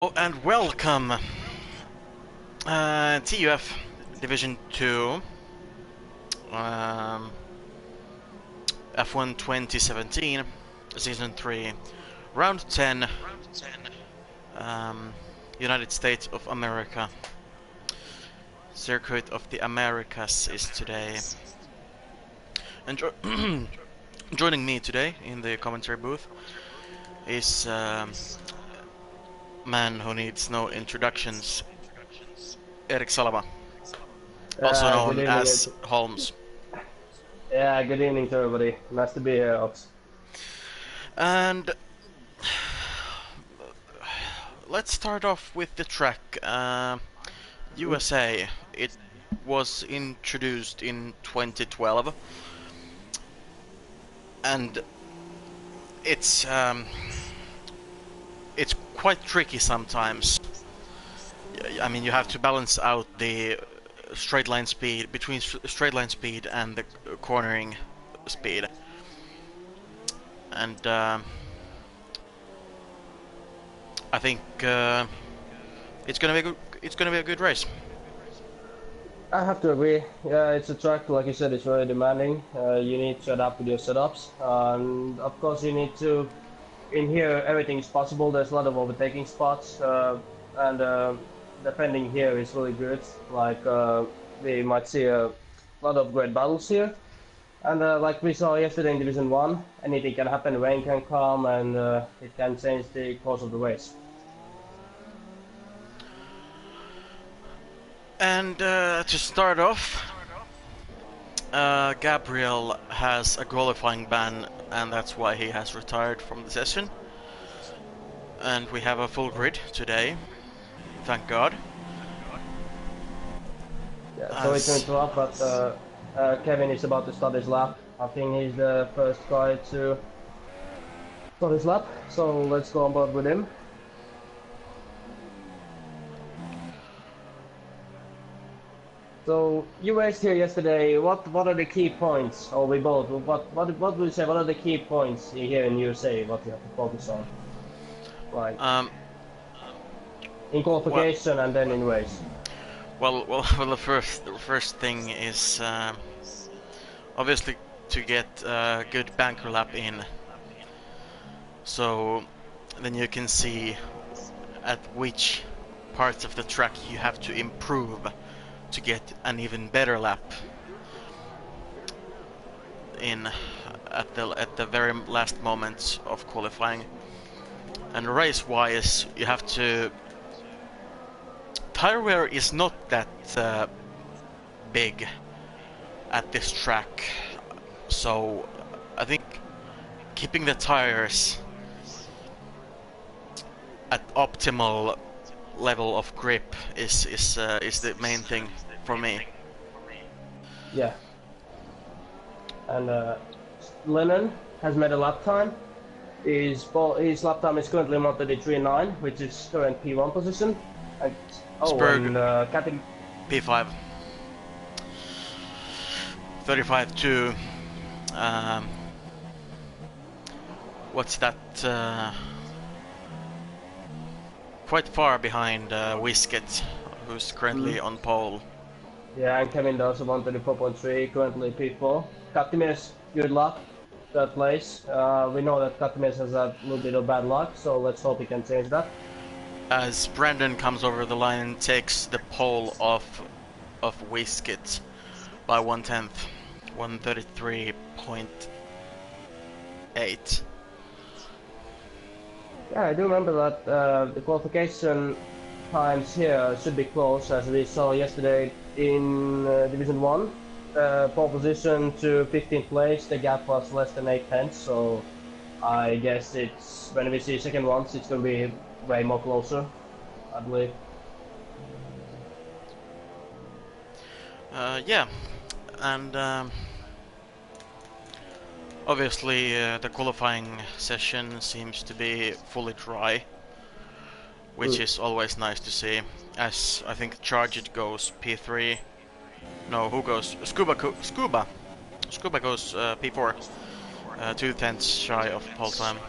Oh, and welcome, TUF Division 2, F1 2017, Season 3, Round 10, United States of America. Circuit of the Americas is today. And joining me today in the commentary booth is man who needs no introductions, Erik Salama, also Good known evening. as Holmes. Yeah, good evening to everybody. Nice to be here, Ox. And let's start off with the track. USA. It was introduced in 2012, and it's quite tricky sometimes. I mean, you have to balance out the straight line speed between straight line speed and the cornering speed, and I think it's gonna be a good. It's gonna be a good race. I have to agree. Yeah, it's a track, like you said, it's very demanding. You need to adapt with your setups. And of course, you need to, in here, everything is possible. There's a lot of overtaking spots. And defending here is really good. Like, we might see a lot of great battles here. And like we saw yesterday in Division 1, anything can happen. Rain can come and it can change the course of the race. And to start off, Gabriel has a qualifying ban, and that's why he has retired from the session. And we have a full grid today, thank God. Yeah, sorry to interrupt, but Kevin is about to start his lap. I think he's the first guy to start his lap, so let's go on board with him. So you raced here yesterday. What are the key points? Or we both. What would you say? What are the key points here in USA? What you have to focus on, like in qualification well, and then in race. well, the first thing is obviously to get a good banker lap in. So then you can see at which parts of the track you have to improve to get an even better lap in at the very last moments of qualifying. And race-wise, you have to. Tire wear is not that big at this track, so I think keeping the tires at optimal level of grip is the main thing for me. Yeah. And Lennon has made a lap time. His lap time is currently mounted at 3.9, which is current P1 position. And, Spurg and P5 35-2. What's that? Quite far behind Wisket, who's currently on pole. Yeah, and Kevin also wanted the 4.3, currently P4. Katimir's good luck, third place. We know that Katimir's has a little bit of bad luck, so let's hope he can change that. As Brandon comes over the line and takes the pole off of Wisket by 1/10, 133.8. Yeah, I do remember that the qualification times here should be close, as we saw yesterday in Division 1. Pole position to 15th place, the gap was less than 8 tenths, so I guess it's when we see second ones, it's going to be way more closer, I believe. Yeah, and obviously the qualifying session seems to be fully dry, which is always nice to see, as I think Charged goes P3. No, who goes? Scuba goes P4, 2 tenths shy of pole time.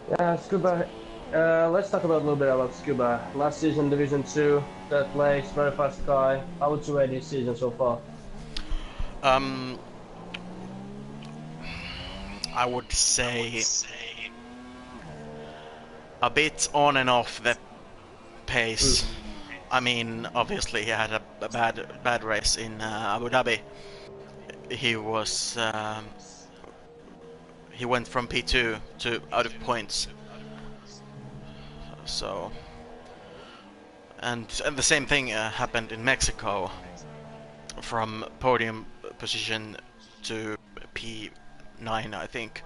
Yeah, Scuba Let's talk about a little bit about Scuba. Last season, Division 2, third place, very fast guy. How would you rate this season so far? Um, I would say a bit on and off the pace. I mean, obviously he had a bad race in Abu Dhabi. He was he went from P2 to out of points. So, and the same thing happened in Mexico, from podium position to P9, I think.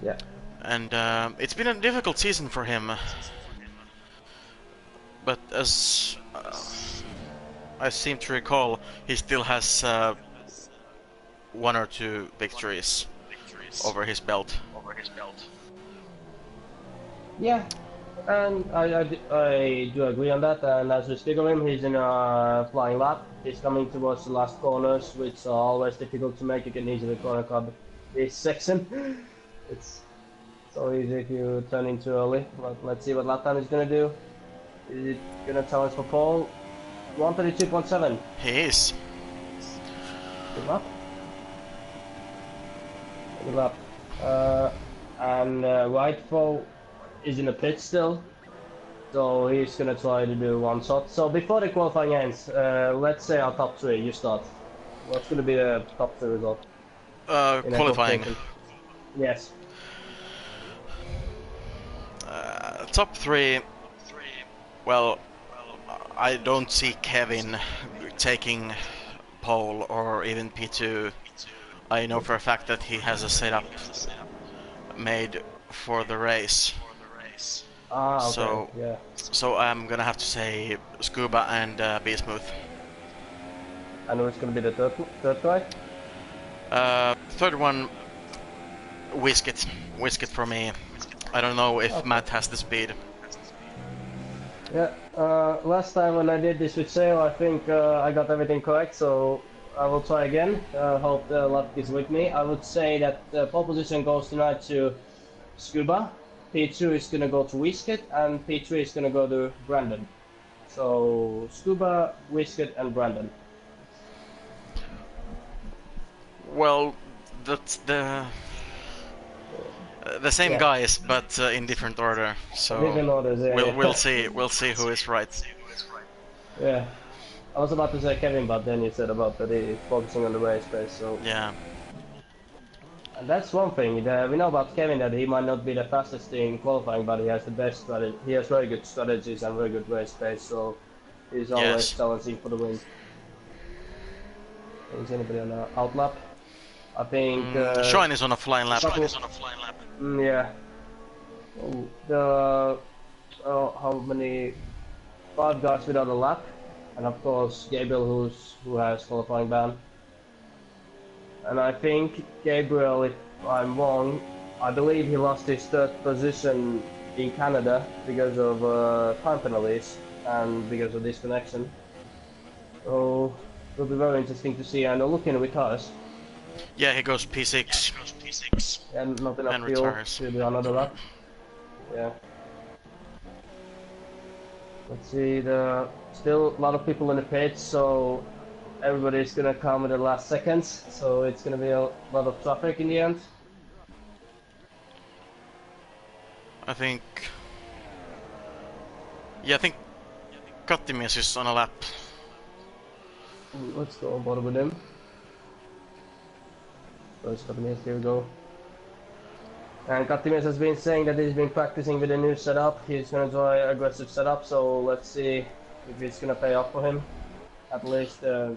Yeah. And it's been a difficult season for him. But as I seem to recall, he still has 1 or 2 victories over his belt. Yeah, and I do agree on that. And as we speak of him, he's in a flying lap. He's coming towards the last corners, which are always difficult to make. You can easily corner cut this section. It's so easy if you turn in too early. But let's see what lap time is gonna do. Is it gonna challenge for pole? 132.7. He is. Good lap. Good lap. And Whitefall is in the pit still, so he's gonna try to do one shot. So before the qualifying ends, let's say our top 3. You start. What's gonna be the top 3 result? Qualifying. Yes. Top 3. Well, I don't see Kevin taking pole or even P2. I know for a fact that he has a setup made for the race. Ah, okay. So, yeah. So I'm gonna have to say Scuba and Be Smooth. And who's gonna be the third guy? Third one, Whiskit. Whiskit for me. I don't know if Matt has the speed. Yeah, last time when I did this with Sale, I think I got everything correct, so I will try again. Hope the luck is with me. I would say that pole position goes tonight to Scuba, P2 is gonna go to Whiskit, and P3 is gonna go to Brandon. So Scuba, Whiskit, and Brandon. Well, that's the same guys, but in different order. So different orders, yeah, we'll see. We'll see who is right. Yeah, I was about to say Kevin, but then you said about that he's focusing on the race pace. So Yeah. and that's one thing. We know about Kevin that he might not be the fastest in qualifying, but he has the best strategy. He has very good strategies and very good race pace. So he's always challenging for the win. Is anybody on an outlap? I think Shine is on a flying lap. Yeah. How many? 5 guys without a lap, and of course Gabriel, who has qualifying ban. And I think Gabriel, if I'm wrong, I believe he lost his 3rd position in Canada because of time penalties and because of disconnection. So it'll be very interesting to see. And looking with us. Yeah, he goes P6. And not enough and fuel retires. to do another lap. Yeah. Let's see, still a lot of people in the pits, so everybody's gonna come in the last seconds, so it's gonna be a lot of traffic in the end. I think... Yeah, I think Kattimies is on a lap. Let's go on board with him. First Kattimies, here we go. And Kattimies has been saying that he's been practicing with a new setup. He's gonna try aggressive setup, so let's see if it's gonna pay off for him. At least for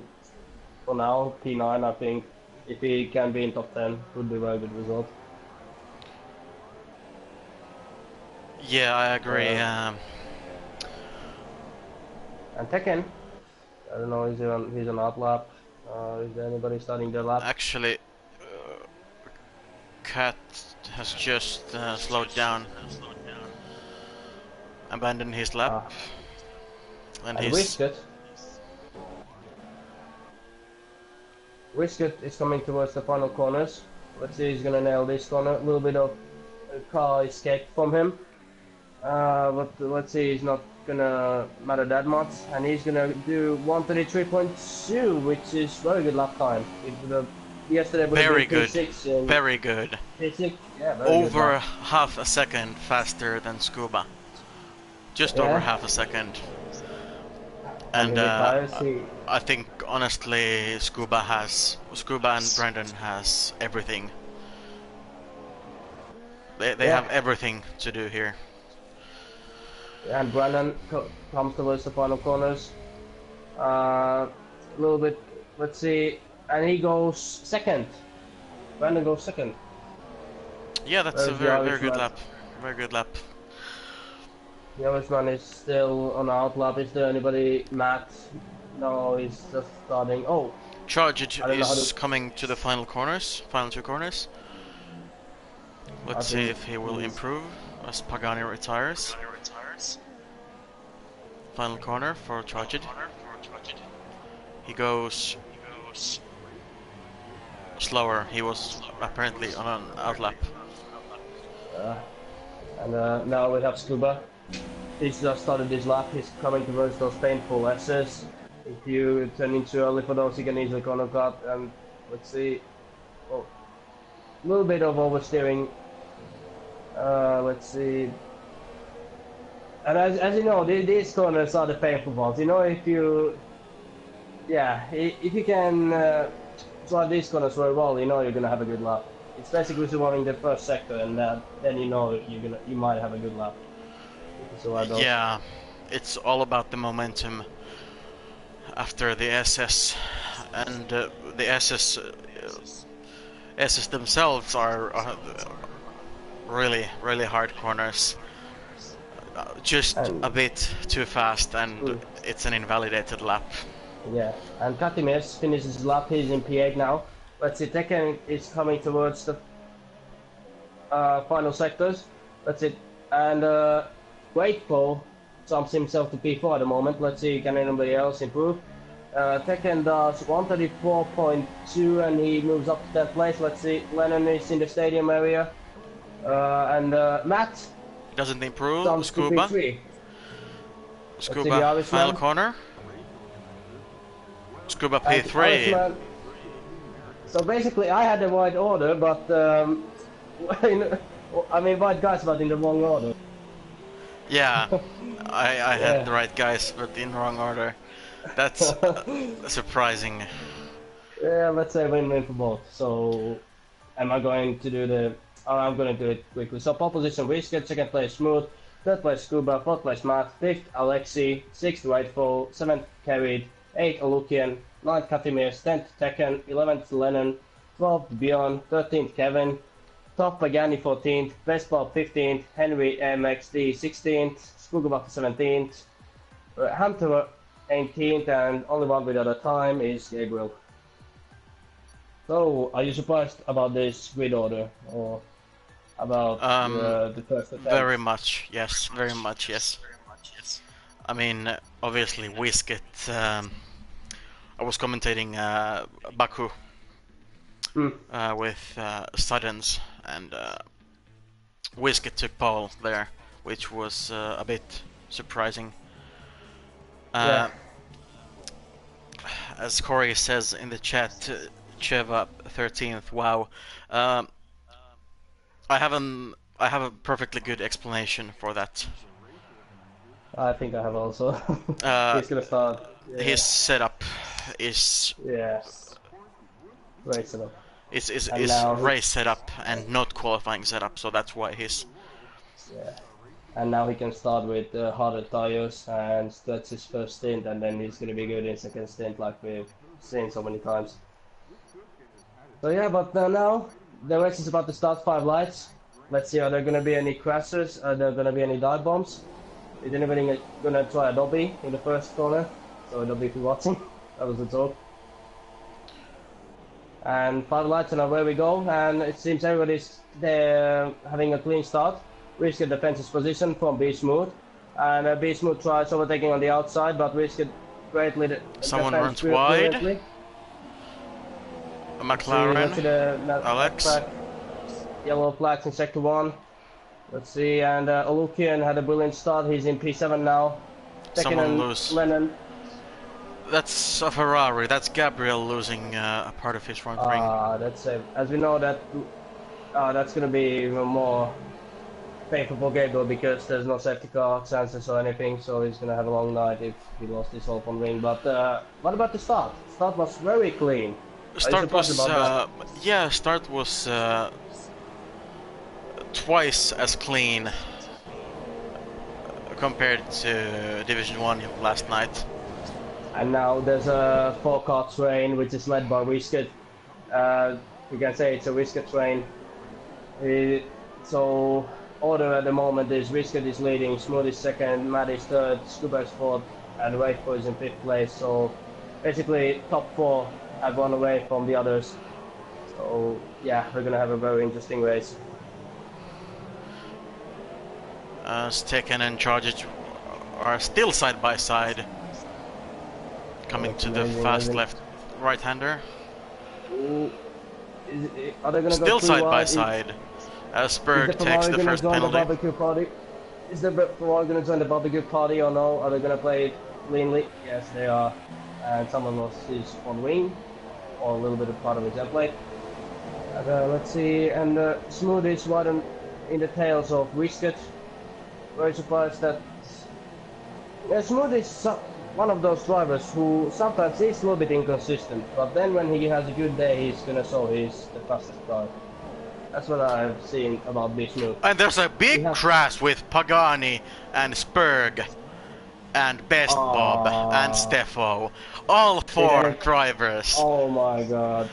now, P9 I think, if he can be in top 10, would be a very good result. Yeah, I agree. And Tekken, I don't know, he's on outlap. Is there anybody starting their lap? Actually, Cat has just slowed down, abandoned his lap, and he's... Whiskit is coming towards the final corners. Let's see, he's gonna nail this corner. A little bit of car escape from him. But let's see, he's not gonna matter that much, and he's gonna do 1:33.2, which is very good lap time. It would have, yesterday would have Very been good. P6 and Very good. P6, yeah, very good Over lap. half a second faster than Scuba. Just over Yeah, half a second. and he And retires. He, I think honestly Scuba and Brandon has everything. They yeah, have everything to do here. and Brandon comes towards the final corners. A little bit, let's see, and he goes second. Brandon goes second. Yeah, that's a Whereas the very good Irishman, lap. Very good lap. the Irishman is still on out lap. Is there anybody? Matt? No, he's just starting. Oh, Charge I don't know how to. is coming to the final corners, final two corners. I Let's see think if he will he's. improve as Pagani retires. Final corner for Charged. He goes slower. He was apparently on an outlap. And now we have Scuba. He's just started this lap. He's coming towards those painful S's. If you turn in too early for those, you can easily corner cut. And let's see. Oh, a little bit of oversteering. Let's see. And as you know, these corners are the painful ones. You know, if you, yeah, if you can drive these corners very well, you know you're gonna have a good lap. It's basically surviving the first sector, and then you know you might have a good lap. So I don't. Yeah, it's all about the momentum after the SS, and the SS themselves are really hard corners. Just And, a bit too fast, and it's an invalidated lap. yeah, and Katimes finishes his lap. He's in P8 now. Let's see, Tekken is coming towards the final sectors. That's it. And Grateful jumps himself to P4 at the moment. Let's see, can anybody else improve? Tekken does 134.2 and he moves up to 10th place. Let's see, Lennon is in the stadium area. And Matt Doesn't improve. jumps to Scuba. P3. Scuba, final corner. Scuba P3. So basically, I had the right order, but I mean, right guys, but in the wrong order. Yeah, I had the right guys, but in wrong order. That's surprising. Yeah, let's say win-win for both. So, am I going to do the? Oh, I'm going to do it quickly. So, pole position, Whiskey, second place, Smooth, third place, Scuba, fourth place, Matt, fifth, Alexi, sixth, Rightful, seventh, Carried, eighth, Olukian, ninth, Katimir, 10th, Tekken, 11th, Lennon, 12th, Bjorn, 13th, Kevin, top Pagani 14th, Vespa 15th, Henry MXD 16th, Skugabak 17th, Hunter 18th, and only one without a time is Gabriel. So, are you surprised about this grid order, or about the first attempt? Very much, yes. Very much, yes. I mean, obviously, Whisket. I was commentating Baku with Suddens, and Whisket took pole there, which was a bit surprising. Yeah. As Corey says in the chat, Cheva 13th. Wow. I have a perfectly good explanation for that. I think I have also. He's gonna start. Yeah. His setup is Race setup. Is now race setup and not qualifying setup, so that's why he's. Yeah. And now he can start with harder tires and that's his first stint, and then he's gonna be good in second stint, like we've seen so many times. So yeah, but now the race is about to start. 5 lights. Let's see, are there gonna be any crashes? Are there gonna be any dive bombs? Is anybody gonna try a Dobby in the first corner? So Dobby, if you're watching, that was the talk. And 5 lights and away we go, and it seems everybody's there having a clean start. Risky defends his position from B Smooth, and B Smooth tries overtaking on the outside, but Risky greatly someone runs wide. A McLaren, Alex. Yellow flags in sector 1. Let's see, and Olukian had a brilliant start. He's in P7 now. Tekken Someone and lose. Lennon. That's a Ferrari. That's Gabriel losing a part of his front ring. That's as we know that that's gonna be even more painful for Gabriel because there's no safety car chances or anything, so he's gonna have a long night if he lost his whole front ring. But what about the start? Start was very clean. Start was yeah, start was twice as clean compared to Division 1 last night. And now there's a 4-car train which is led by Whisket. We can say it's a Whisket train. So order at the moment is Whisket is leading, Smooth is second, Matt is third, Scuba is fourth, and Waitful is in fifth place. So basically top 4 have gone away from the others. So yeah, we're gonna have a very interesting race. Tekken and Charged are still side by side. Coming to the fast left right-hander. Are they gonna Still go side by side. Spurg takes the first penalty. Is the Ferrari gonna join the barbecue party or no? Are they gonna play it cleanly? Yes, they are. And someone lost his front wing, or a little bit of part of his end plate. And, let's see, and Smooth is right in the tails of Whisket. Very surprised that Smooth is one of those drivers who sometimes is a little bit inconsistent, but then when he has a good day, he's gonna show he's the fastest guy. That's what I've seen about this Smooth. And there's a big crash with Pagani and Spurg and Best Bob and Steffo. All 4 drivers. Oh my god.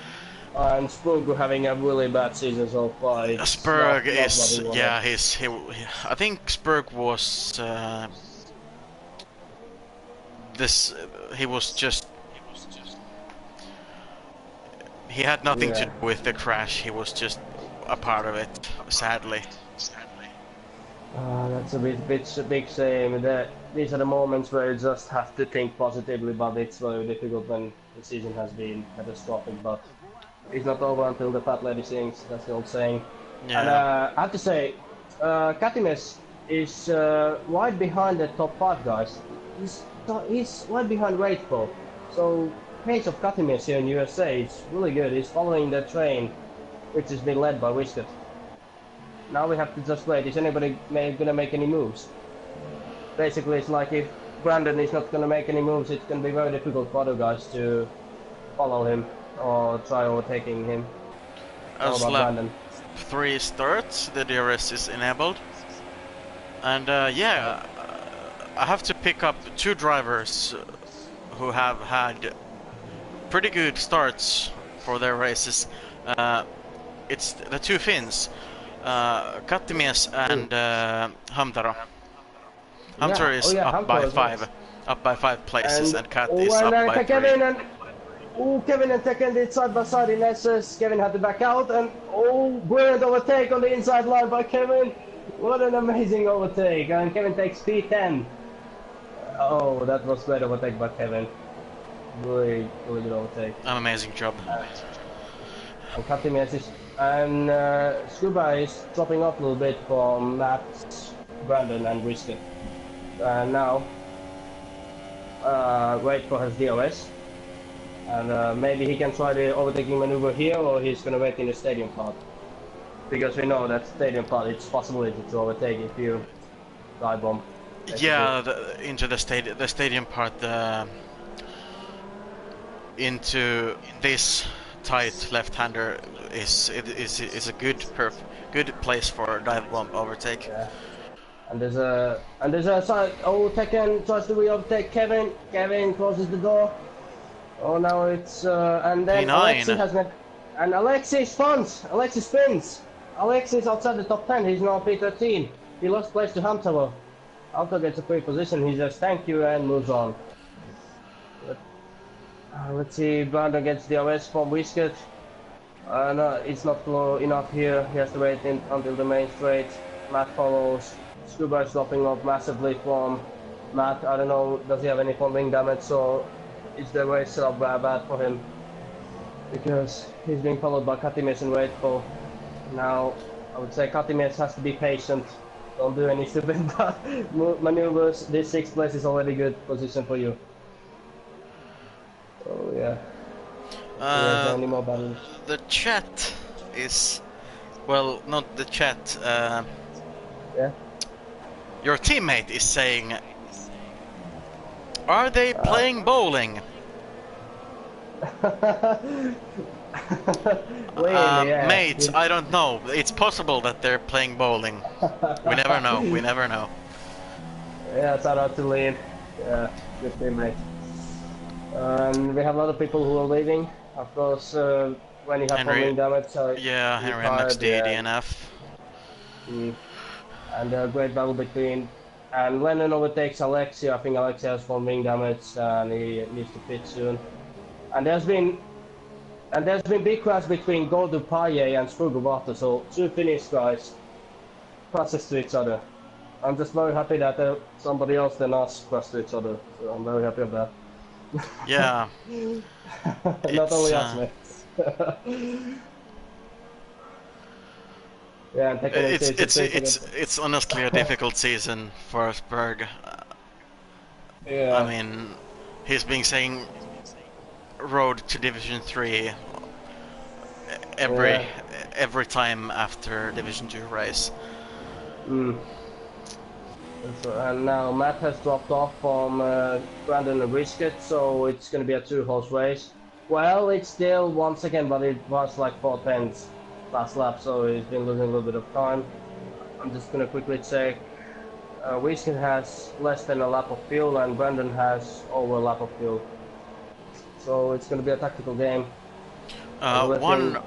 And Spurg having a really bad season so far. Spurg is, yeah, I think Spurg was he had nothing to do with the crash. He was just a part of it, sadly. That's a big shame. These are the moments where you just have to think positively, but it's very difficult when the season has been catastrophic. But it's not over until the fat lady sings. That's the old saying. Yeah. And I have to say, Katimes is right behind the top 5 guys. He's right behind Raidful. So pace of Katimes here in USA is really good. He's following the train, which has been led by Whisket. Now we have to just wait. Is anybody gonna make any moves? Basically, it's like if Brandon is not gonna make any moves, it's gonna be very difficult for other guys to follow him or try overtaking him. As lap 3 starts, the DRS is enabled. And yeah, I have to pick up 2 drivers who have had pretty good starts for their races. It's the 2 Finns, Kattimies and Hamtaro. Hamtaro is up by 5 places, and Kat is up by 3. Kevin and Tekken did side by side in SS. Kevin had to back out, and brilliant overtake on the inside line by Kevin. What an amazing overtake, and Kevin takes P10. Oh, that was great overtake by Kevin. Really good overtake. An amazing job. And Katimies is, and Scuba is dropping off a little bit from Matt, Brandon and Whisket. Now, Waitful has DRS. And maybe he can try the overtaking maneuver here, or he's gonna wait in the stadium part. Because we know that stadium part, it's possibility to overtake if you dive bomb. Yeah, into the stadium part, into this tight left-hander is a good place for dive bomb overtake. Yeah. And there's a side. Oh, Tekken tries to re-overtake Kevin. Kevin closes the door. Oh, now it's and then P9. Alexi has met, and Alexi spins. Alexi is outside the top 10. He's now P13. He lost place to Hamtaro. Hamtaro gets a free position. He says thank you and moves on. Let's see. Brandon gets the OS from Whisket. No, it's not low enough here. He has to wait until the main straight. Matt follows. Scuba is dropping off massively from Matt. I don't know. Does he have any front wing damage? So. Is the race set up bad for him because he's being followed by Katimies and Waitful. Now I would say Katimies has to be patient Don't do any stupid maneuvers. This 6th place is already good position for you. Oh yeah. There's no any more battles. The chat is, well, not the chat. Yeah. Your teammate is saying, "Are they playing bowling?" Really, yeah. Mate, I don't know. It's possible that they're playing bowling. We never know. We never know. Yeah, shout out to Lean. Yeah, good teammate. And we have a lot of people who are leaving. Of course, when you have Henry, falling damage, yeah, Henry retired, MXD, yeah. DNF. And a great battle between. And Lennon overtakes Alexia. I think Alexia has falling damage and he needs to pit soon. And there's been big crash between Goldu Paye and Spurgovato, so two Finnish guys crashes to each other. I'm just very happy that somebody else than us crashed to each other, so I'm very happy of that. Yeah. Not only us, mate. Yeah, and it's honestly a difficult season for Spurg. Yeah. I mean, he's been saying road to Division 3 every time after Division 2 race. And now Matt has dropped off from Brandon and Brisket, so it's going to be a 2-horse race. Well, it's still 1 second, but it was like 4/10 last lap, so he's been losing a little bit of time. I'm just going to quickly check. Brisket has less than a lap of fuel, and Brandon has over a lap of fuel. So it's going to be a tactical game. One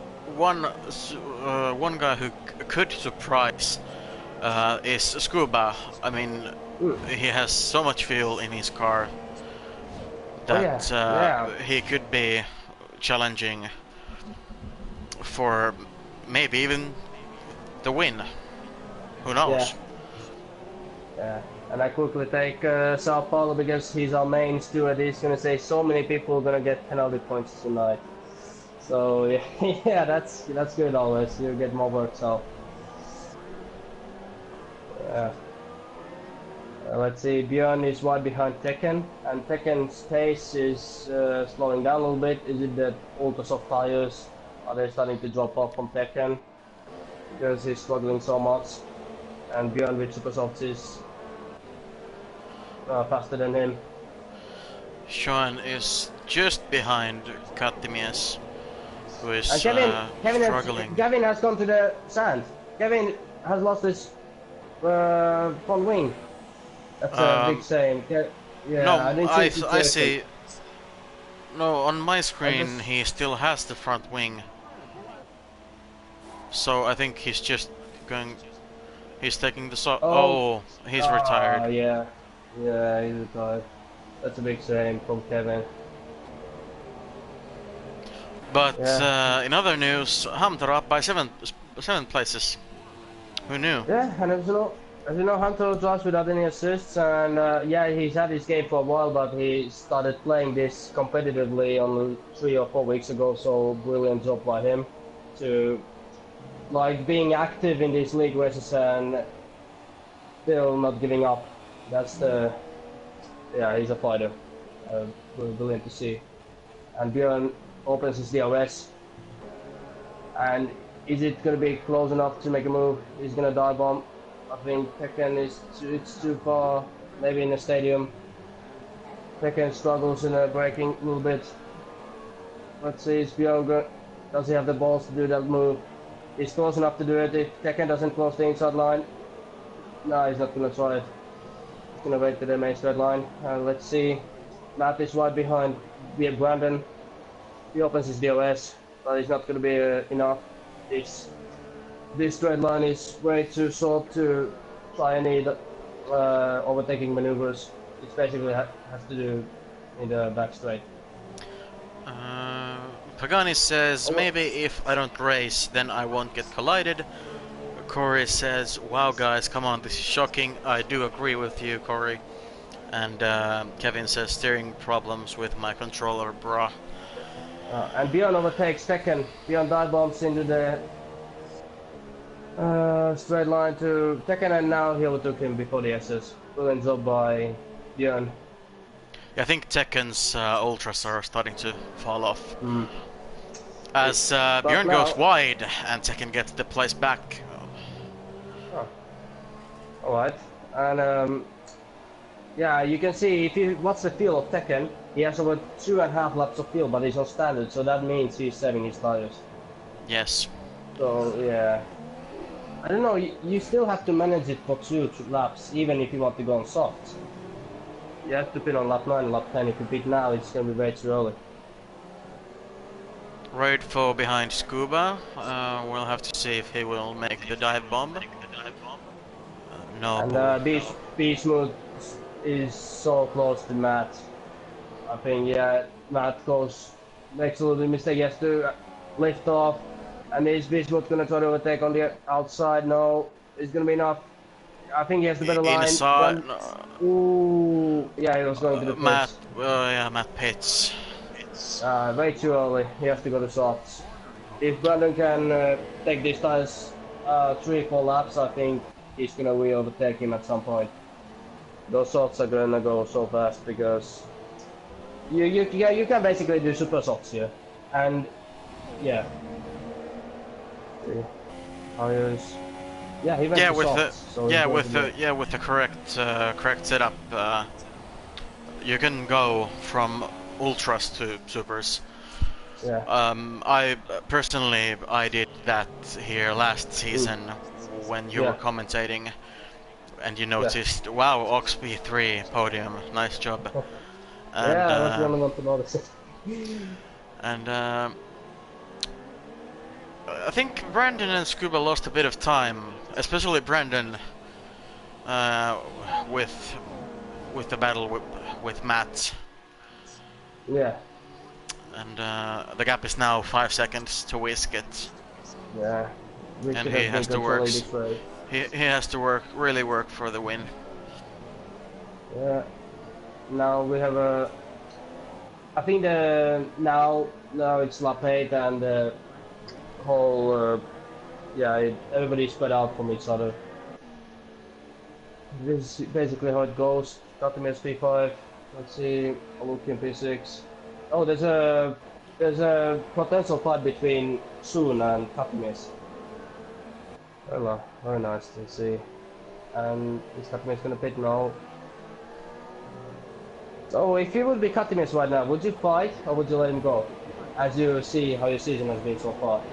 guy who could surprise is Scuba. I mean, he has so much fuel in his car that he could be challenging for maybe even the win. Who knows? Yeah. And I quickly take Sao Paulo because he's our main steward. He's gonna say so many people are gonna get penalty points tonight. So yeah, that's good always. You get more work. So let's see. Björn is right behind Tekken, and Tekken's pace is slowing down a little bit. Is it that ultra soft tires? Are they starting to drop off from Tekken because he's struggling so much? And Björn with super softs is faster than him. Sean is just behind Kattimies, who is struggling. Gavin has gone to the sand. Gavin has lost his front wing. That's a big shame. Yeah, no, I see. No, on my screen he still has the front wing. So I think he's just going. He's taking the he's retired. Yeah, he's retired. That's a big shame from Kevin. But in other news, Hamter up by seven places. Who knew? Yeah, and as you know, Hunter drives without any assists, and he's had his game for a while, but he started playing this competitively on 3 or 4 weeks ago. So brilliant job by him to being active in these league races and still not giving up. That's he's a fighter. Brilliant to see. And Björn opens his DRS. And is it going to be close enough to make a move? He's going to dive bomb. I think Tekken it's too far, maybe in the stadium. Tekken struggles in braking a little bit. Let's see, is Björn does he have the balls to do that move? He's close enough to do it. If Tekken doesn't close the inside line, no, he's not going to try it. He's going to wait to the main straight line. Let's see. Matt is right behind Brandon. He opens his DOS, but it's not going to be enough. This straight line is way too short to try any overtaking maneuvers. It basically has to do in the back straight. Pagani says, maybe if I don't race, then I won't get collided. Corey says, wow guys, come on, this is shocking. I do agree with you, Corey. And Kevin says, steering problems with my controller, brah. And Björn overtakes Tekken. Björn dive bombs into the Straight line to Tekken, and now he overtook him before the SS. Brilliant job by Björn. I think Tekken's ultras are starting to fall off. Mm. As But Björn goes now, wide and Tekken gets the place back. oh, all right, and yeah, you can see if you watch the field of Tekken, he has over 2.5 laps of field, but he's on standard, so that means he's saving his tires. Yes. So yeah, I don't know. You still have to manage it for 2 laps, even if you want to go on soft. You have to pit on lap 9 and lap 10. If you pit now, it's gonna be way too early. Right foe behind Scuba. We'll have to see if he will make the dive bomb. No. And B Smooth is so close to Matt. I think yeah, Matt makes a little mistake. He has to lift off, and is B Smooth gonna try to overtake on the outside? No, it's gonna be enough. I think he has the better line. Inside. Ooh, yeah, he was going to the pits. Matt. Yeah, Matt pits. Way too early. He has to go to softs. If Brandon can take these tires 3-4 laps, I think he's gonna overtake him at some point. Those softs are gonna go so fast because you can basically do super softs here, and yeah. Tires. Yeah, he went to with softs, with the correct setup, you can go from ultras to supers. Yeah. I personally did that here last season when you were commentating, and you noticed, wow, Ox P3 podium, nice job. And, yeah, I was the only one to notice it. And I think Brandon and Scuba lost a bit of time, especially Brandon, with the battle with Matt. Yeah. And the gap is now 5 seconds to Whisket. Yeah. And he has to work. He has to really work for the win. Yeah. Now we have a. I think now it's lap 8 and the whole everybody's spread out from each other. This is basically how it goes. Katimir's P5. Let's see, Lukin P6. Oh, there's a potential fight between Soon and Katimis. Hello, very nice to see. And is Katimis gonna pit now? So if you would be Katimis right now, would you fight or would you let him go? As you see how your season has been so far.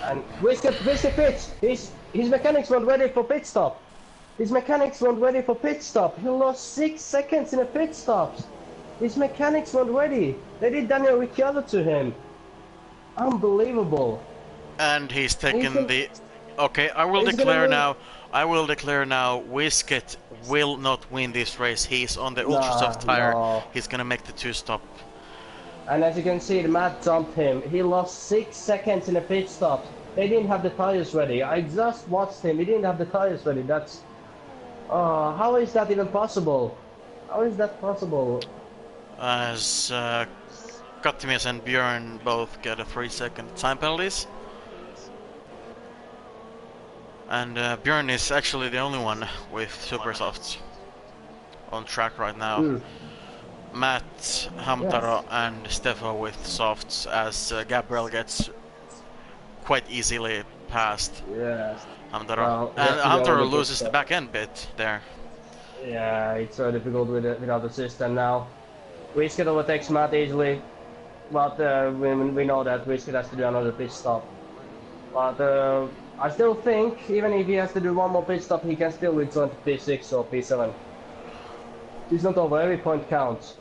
And Whisket pits! His mechanics weren't ready for pit stop. His mechanics weren't ready for pit stop. He lost 6 seconds in a pit stop. His mechanics weren't ready. They did Daniel Ricciardo to him. Unbelievable. And he's taken the. Okay, I will declare now. I will declare now. Whisket will not win this race. He's on the ultra soft tire. No. He's gonna make the 2-stop. And as you can see, the Matt jumped him. He lost 6 seconds in a pit stop. They didn't have the tires ready. I just watched him. He didn't have the tires ready. That's. How is that even possible? How is that possible? As Katimis and Björn both get a 3-second time penalties. And Björn is actually the only one with super softs on track right now. Matt, Hamtaro and Stefo with softs, as Gabriel gets quite easily past Hamtaro. Well, and Hamtaro loses the back end bit there. Yeah, it's so difficult without the system now. Whisket overtakes Matt easily, but we know that Whisket has to do another pit stop. But I still think, even if he has to do one more pit stop, he can still return to P6 or P7. It's not over, every point counts.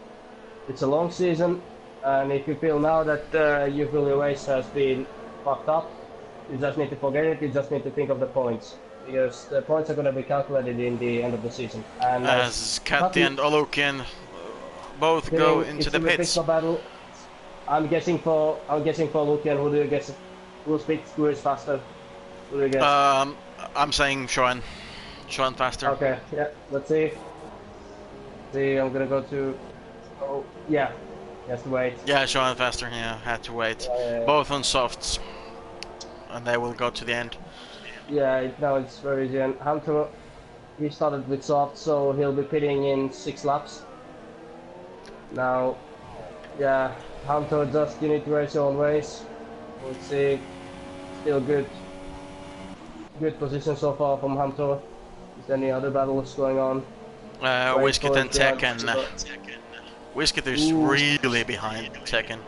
It's a long season, and if you feel now that you feel your race has been fucked up, you just need to forget it, you just need to think of the points. Because the points are going to be calculated in the end of the season. And as Kati and Olukin both go into the pits. Battle. I'm guessing for Olukin. Who do you guess? Who is faster? Who do you guess? I'm saying Sean faster. Okay, yeah. Let's see. I'm gonna go to. Oh, yeah. He has to wait. Yeah, Sean faster. Yeah, had to wait. Both on softs, and they will go to the end. Yeah, now it's very easy. And Hunter, he started with soft, so he'll be pitting in 6 laps. Now, yeah, Hunter, just you need to race your own race. Let's see, still good position so far from Hunter. Is there any other battles going on? Whisket and behind. Tekken. Whisket is really behind Tekken.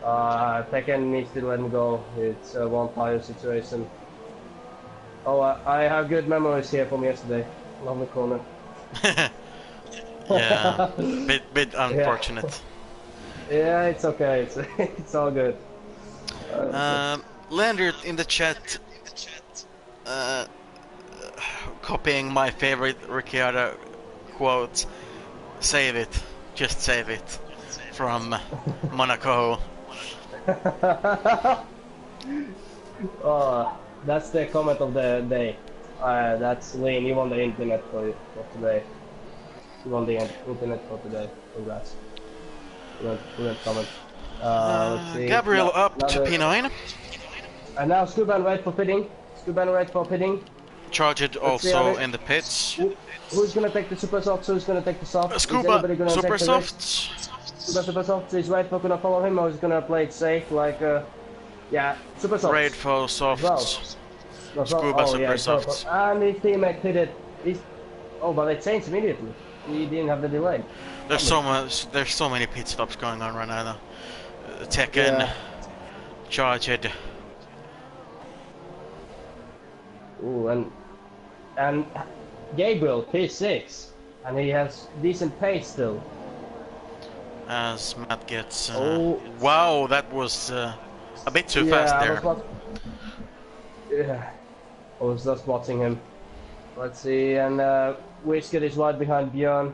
Tekken needs to let him go. It's a one tire situation. Oh, I have good memories here from yesterday. Lovely corner. Yeah, bit unfortunate. Yeah, it's okay. It's all good. Leonard in the chat, copying my favorite Ricciardo quote, "Save it, just save it," from Monaco. Oh, that's the comment of the day. That's Lane. You won the internet for today. You won the internet for today. Congrats. Brilliant comment. Let's see. Gabriel up to P9. And now Scuban right for pitting. Scuban right for pitting. Charged also in the pits. Who's gonna take the super softs? Who's gonna take the softs? Scuba super softs. Scuba super softs. Is right for gonna follow him, or is gonna play it safe like yeah, super softs. Raid for softs. Well. Scuba super softs. And his teammate pitted. Oh, but it changed immediately. He didn't have the delay. There's so much. There's so many pit stops going on right now. Tekken, Charged. Ooh, and Gabriel P6, and he has decent pace still. As Matt gets. Wow, that was a bit too fast there. I was just watching him. Let's see, and Whisket is right behind Björn.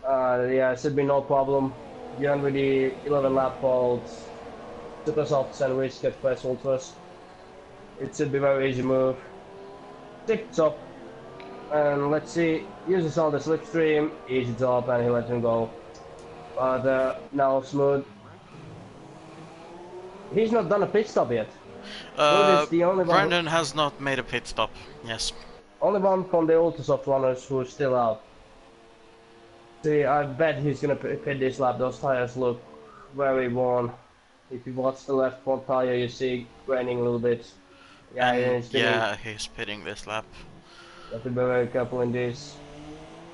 Yeah, it should be no problem. Björn with the 11 lap faults, super softs and Whisket press ultras. It should be very easy move. Tip top, and let's see, uses all the slipstream, easy job, and he lets him go. But now Smooth, he's not done a pit stop yet. The only Brandon has not made a pit stop, yes. Only one from the Ultrasoft runners who's still out. See, I bet he's gonna pit this lap. Those tires look very worn. If you watch the left front tire, you see graining a little bit. Yeah, he's pitting this lap. You have to be very careful in this.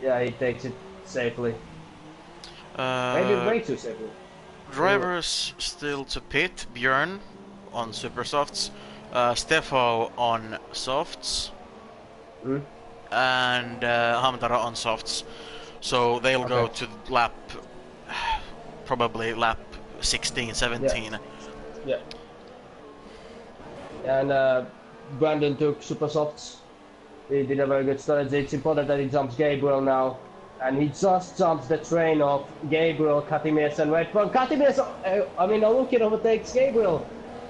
Yeah, he takes it safely. Maybe way too safely. Drivers still to pit. Björn on super softs, Stefo on softs, and Hamtara on softs. So they'll go to lap, probably lap 16, 17. Yeah. And Brandon took super softs. He did a very good strategy. It's important that he jumps Gabriel now. And he just jumps the train of Gabriel, Katimir's, and right from Katimir's. Olukin overtakes Gabriel.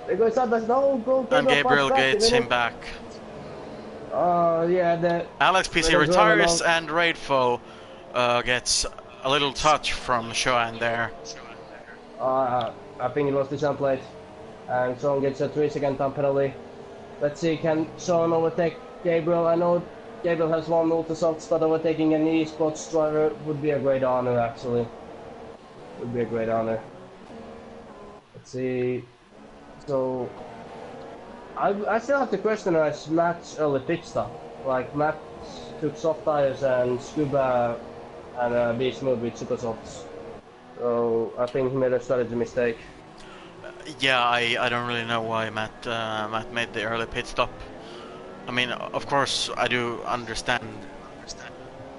They go sideways. No, go Gabriel. And Gabriel gets him back. Yeah. Alex PC retires, and Raidfo gets a little touch from Shoan there. I think it was the jump plate. And Sean gets a 3-second time penalty. Let's see, can Sean overtake Gabriel? I know Gabriel has one Ultrasoft, but overtaking an esports driver would be a great honor, actually. Would be a great honor. Let's see. So, I still have to question Matt's early pit stop. Like, Matt took soft tires and Scuba and Beast Mode with super softs. So, I think he made a strategy mistake. Yeah, I don't really know why Matt made the early pit stop. I mean, of course, I do understand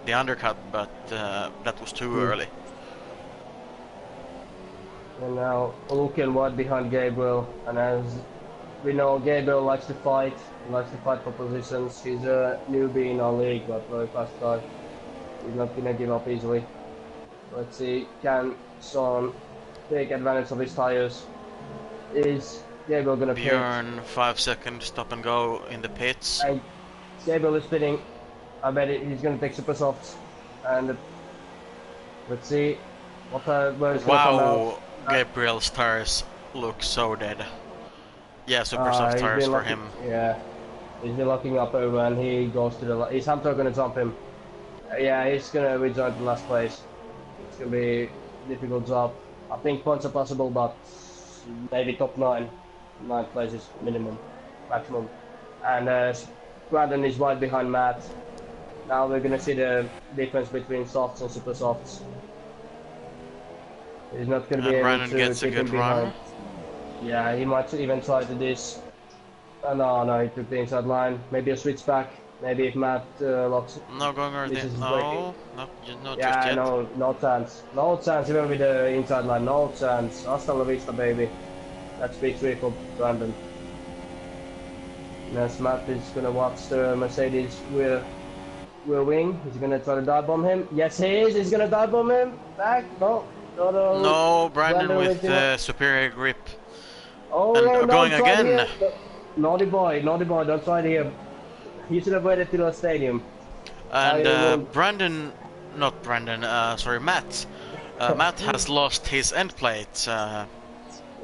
the undercut, but that was too early. And now Olukin wide behind Gabriel, and as we know, Gabriel likes to fight. He likes to fight for positions. He's a newbie in our league, but very fast guy. He's not gonna give up easily. Let's see, can Sean take advantage of his tires? Is Gabriel gonna pit? Björn, 5-second stop and go in the pits. And Gabriel is pitting. I bet he's gonna take super softs. And let's see where it's gonna come out. Gabriel's tires look so dead. Yeah, super soft tires for him. Yeah. He's been locking up over and he goes to the... Is Hunter gonna jump him? Yeah, he's gonna rejoin the last place. It's gonna be a difficult job. I think points are possible, but maybe top 9. 9 places minimum, maximum. And Brandon is right behind Matt. Now we're gonna see the difference between softs and super softs. He's not gonna be able Brandon to gets a keep him good behind. run. Yeah, he might even try to this. No, he took the inside line. Maybe a switch back. Maybe if Matt locks. No going early. No, not just Yeah, yet. no chance. No chance even with the inside line. No chance. Hasta la vista, baby. That's victory for Brandon. As Matt is gonna watch the Mercedes rear wing. He's gonna try to dive bomb him. Yes, he is. He's gonna dive bomb him. Back. No. No, Brandon with superior grip. Oh, and no, going again. Naughty boy, don't try it here. You should have waited till the stadium. And Matt. Matt has lost his end plate.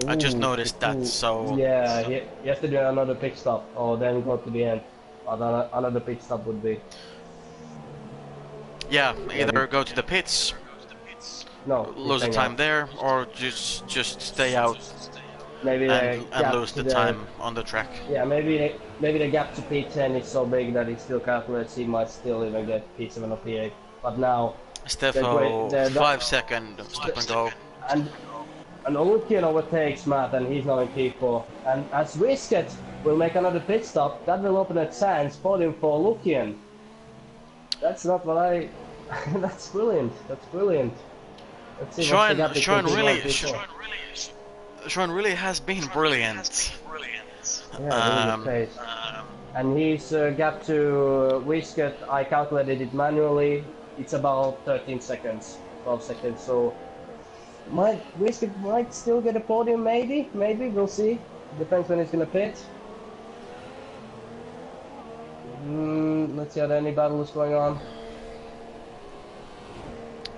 I just noticed that, so... Yeah, he has to do another pit stop, or then go to the end. Another pit stop would be... Yeah, either go to the pits, lose the time there, or just stay out maybe and lose the time on the track. Yeah, maybe the gap to P10 is so big that he still calculates he might still even get P7 or P8. But now... Stefo, 5 second stop and go. And Lukian overtakes Matt and he's now in P4. And as Wisket will make another pit stop, that will open a chance podium for Lukian. That's not what I... That's brilliant. Let's see Sean really has been brilliant. Yeah, really good pace. And his gap to Wisket, I calculated it manually. It's about 13 seconds, 12 seconds. So Wisket might still get a podium, maybe, we'll see. Depends when he's gonna pit. Let's see, are there any battles going on?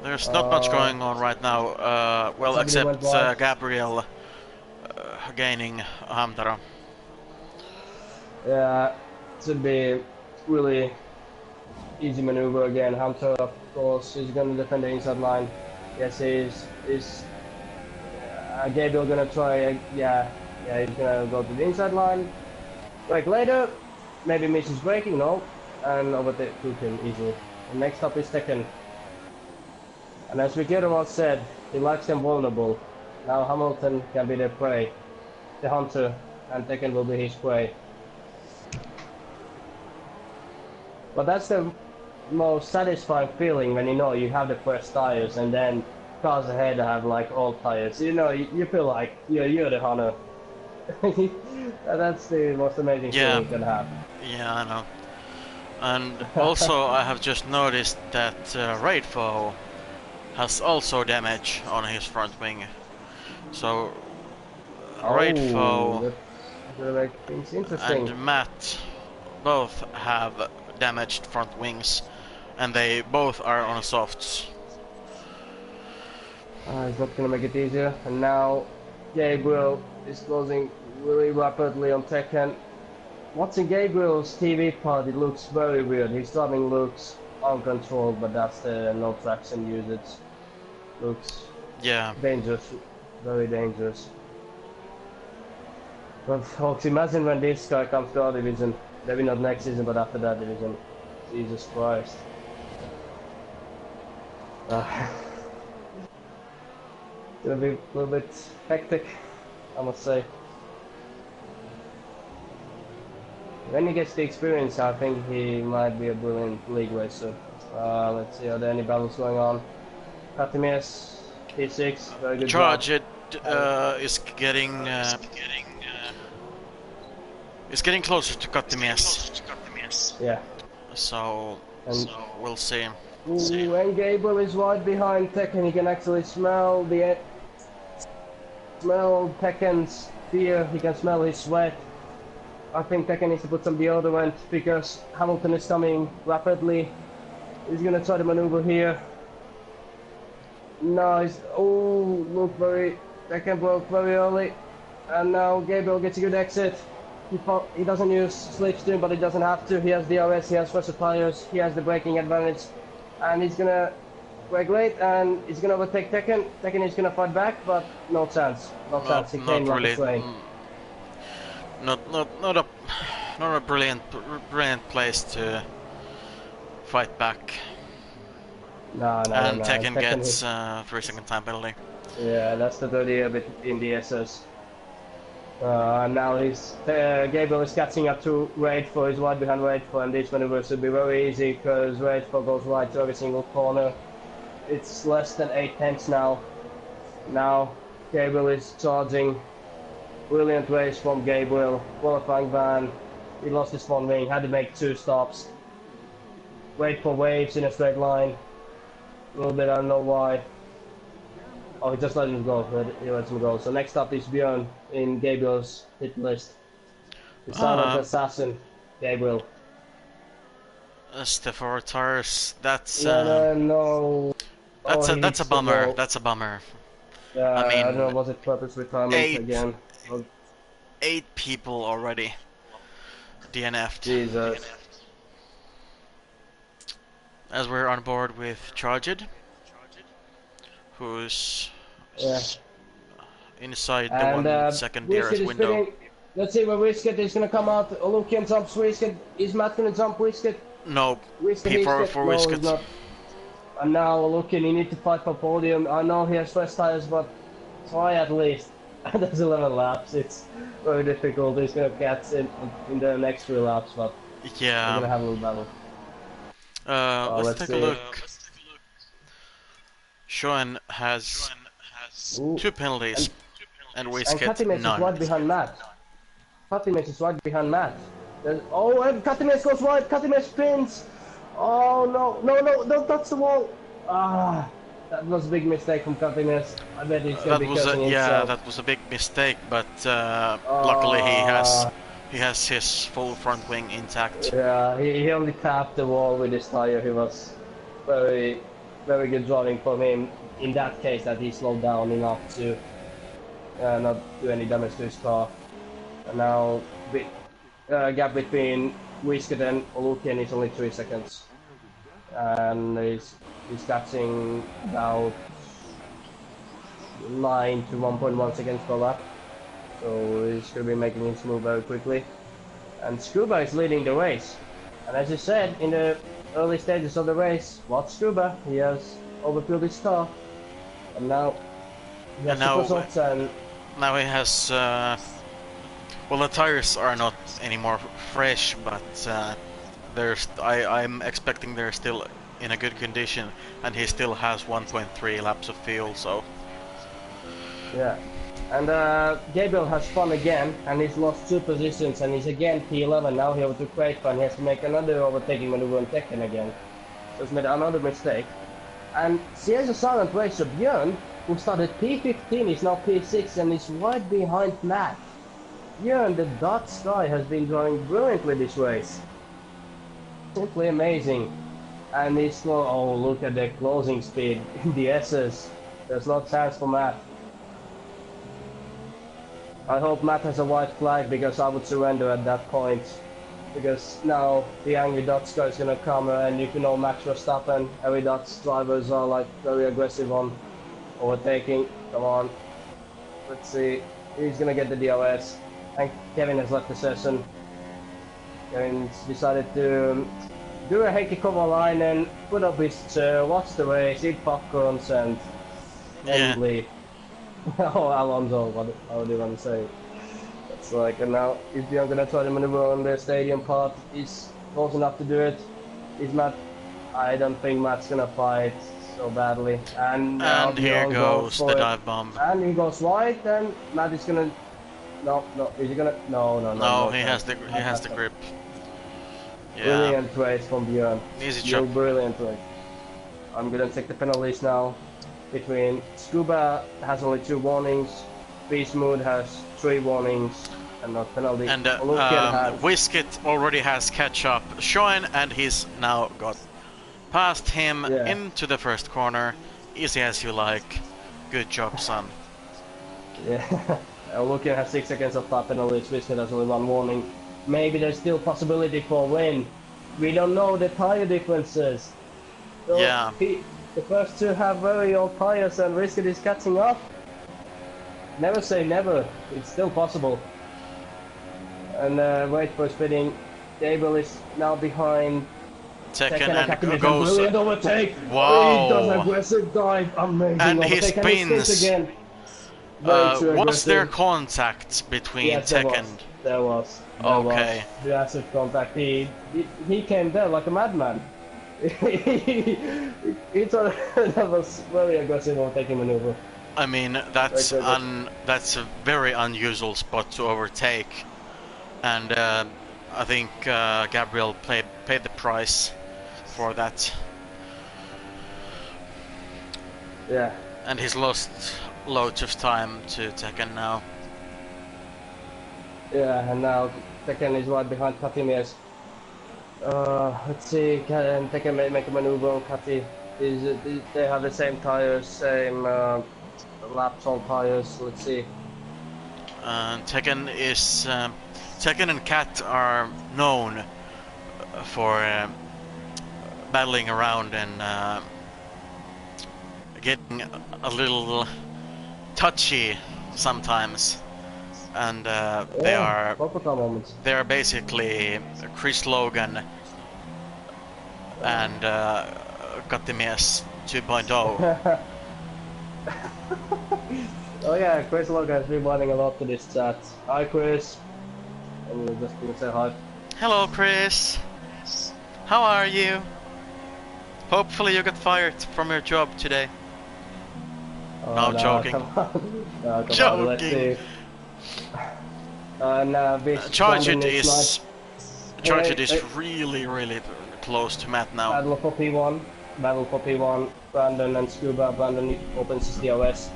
There's not much going on right now, well, except Gabriel gaining Hamtaro. Yeah, it should be really easy maneuver again. Hunter, of course, is going to defend the inside line. Yes, he is. Gabriel gonna try? Yeah, he's gonna go to the inside line. Like later, maybe misses braking, no, and overtake him easily. And next up is Tekken. And as Ricardo once said, he likes them vulnerable. Now Hamilton can be their prey, the hunter, and Tekken will be his prey. But that's the most satisfying feeling when you know you have the fresh tires and then cars ahead have like old tires. You know, you feel like you're the hunter. That's the most amazing feeling you can have. Yeah, I know. And also I have just noticed that Raidfo has also damage on his front wing. So Raidfo and Matt both have damaged front wings, and they both are on softs. It's not gonna make it easier. And now Gabriel is closing really rapidly on Tekken. Watching Gabriel's TV part, it looks very weird. His driving looks uncontrolled, but that's the no traction usage. Looks dangerous, very dangerous. But folks, imagine when this guy comes to our division. Maybe not next season, but after that division. Jesus Christ. It's gonna be a little bit hectic, I must say. When he gets the experience, I think he might be a brilliant league racer. Let's see, are there any battles going on? Katimies, P6, very good Charge job. is getting closer to Katimies. Yeah. So we'll see. When Gabriel is right behind Tekken, he can actually smell Tekken's fear. He can smell his sweat. I think Tekken needs to put some deodorant because Hamilton is coming rapidly. He's gonna try to maneuver here. Nice. Oh, look, Tekken broke very early, and now Gabriel gets a good exit. He doesn't use slipstream, but he doesn't have to. He has DRS, he has faster tires, he has the braking advantage, and he's gonna regulate and he's gonna overtake Tekken. Tekken is gonna fight back, but no chance. No chance. He came not like really. a train. Not a brilliant place to fight back. No. And No. Tekken gets 3-second time penalty. Yeah, that's the dirty a bit in the SS. Now Gabriel is catching up to Rageful. He's right behind Rageful, and these maneuvers should be very easy because Rageful goes right to every single corner. It's less than 8 tenths now. Now Gabriel is charging. Brilliant race from Gabriel. Qualifying van. He lost his front wing, had to make 2 stops. Wait for waves in a straight line. A little bit, I don't know why. Oh, he just let him go. He lets him go. So next up is Björn in Gabriel's hit list. The silent assassin, Gabriel. Stefan retires. That's No. That's a bummer. That's a bummer. I mean, I don't know. Was it purpose retirement again? 8 people already DNF'd. Jesus. As we're on board with Charged, who's inside the 1 second DRS window. Let's see where Whisket is gonna come out. Olukian jumps Whisket. Is Matt gonna jump Whisket? No, P4 for Whisket. No, and now Olukian, you need to fight for podium. I know he has fresh tires, but try at least. There's 11 laps. It's very difficult. He's gonna catch in the next 3 laps, but yeah, we're gonna have a little battle. Let's take a look. Sean has 2 penalties, and Whisket none. Is right behind Matt. Katimes is right behind Matt. And Katimes goes right. Katimes spins. Oh no! Don't touch the wall. That was a big mistake from Katimes. I bet he's gonna be cursing himself. That was a big mistake, but luckily he has his full front wing intact. Yeah, he only tapped the wall with his tire. He was very good driving from him in that case, that he slowed down enough to not do any damage to his car. And now gap between Whisket and Olukian is only 3 seconds, and he's catching about 9 to 1.1 seconds per lap. So he's going to be making his move very quickly. And Scuba is leading the race. And as you said, in the early stages of the race, watch Scuba. He has overfilled his car. And now he has super softs and now he has well, the tires are not anymore fresh, but I'm expecting they're still in a good condition, and he still has 1.3 laps of fuel, so yeah. And Gabriel has spun again, and he's lost 2 positions, and he's again P11. Now he overtook Craigfa, and he has to make another overtaking maneuver on Tekken again. So he's made another mistake. And here's a silent race of Björn, who started P15, is now P6, and is right behind Matt. Björn, the Dutch guy, has been driving brilliantly this race. Simply amazing. And he's slow. Oh, look at the closing speed in the SS. There's no chance for Matt. I hope Matt has a white flag, because I would surrender at that point. Because now the angry Dutch guy is gonna come, and you know Max Verstappen. Every Dutch drivers are like very aggressive on overtaking. Come on. Let's see. He's gonna get the DRS. And Kevin has left the session. Kevin's decided to do a Heikki Kovalainen and put up his chair, watch the race, eat popcorns, and leave. Oh, Alonso, what do you want to say? It's like, and now is Björn gonna try to maneuver on the stadium part? He's close enough to do it. Is Matt? I don't think Matt's gonna fight so badly. And here goes the dive bomb. And he goes right, and Matt is gonna. No, is he gonna? No. No, he has the grip. Yeah. Brilliant race from Björn. Easy job. Brilliant race. I'm gonna take the penalties now. Between Scuba has only 2 warnings, Beast Mood has 3 warnings, and not penalty. And Whisket already has catch up Sean, and he's now got past him into the first corner. Easy as you like. Good job, son. Yeah. Lukian has 6 seconds of top penalties, Visket has only 1 warning. Maybe there's still possibility for a win. We don't know the tire differences. So Yeah. the first 2 have very old tires and Visket is catching up. Never say never, it's still possible. And wait for spinning. Gabriel is now behind Second and and goes. Brilliant overtake! Wow! He does aggressive dive, amazing And overtake. he spins. Again. Very too Was aggressive. there contact between Yes, second? There was. Okay. The acid contact. He came there like a madman. he thought that was very aggressive overtaking maneuver. I mean, that's a very unusual spot to overtake, and I think Gabriel paid the price for that. Yeah. And he's lost loads of time to Tekken now. Yeah, and now Tekken is right behind Katimirs. Let's see, can Tekken make a maneuver on Kati? They have the same tires, same laps on tires. Let's see. Tekken and Cat are known for battling around and getting a little touchy sometimes, and they are basically Chris Logan and Kattimies 2.0. Oh yeah, Chris Logan has been running a lot to this chat. Hi Chris. I'm just gonna say hi. Hello Chris. How are you? Hopefully you got fired from your job today. Oh, no, joking. No, joking. Let's see. Charged is really close to Matt now. Battle for P1. Brandon and Scuba. Brandon opens his DOS.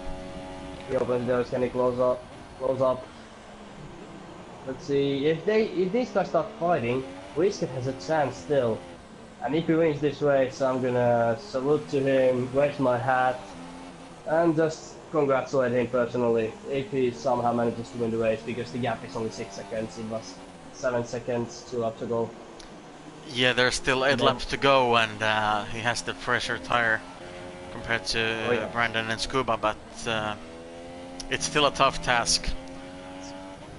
He opens the DOS. Can he close up? Let's see. If these guys start fighting, Risket has a chance still. And if he wins this race, I'm gonna salute to him, raise my hat, and just congratulate him personally if he somehow manages to win the race, because the gap is only 6 seconds. It was 7 seconds, 2 laps to go. Yeah, there's still 8 laps to go, and he has the fresher tire compared to Brandon and Scuba, but it's still a tough task.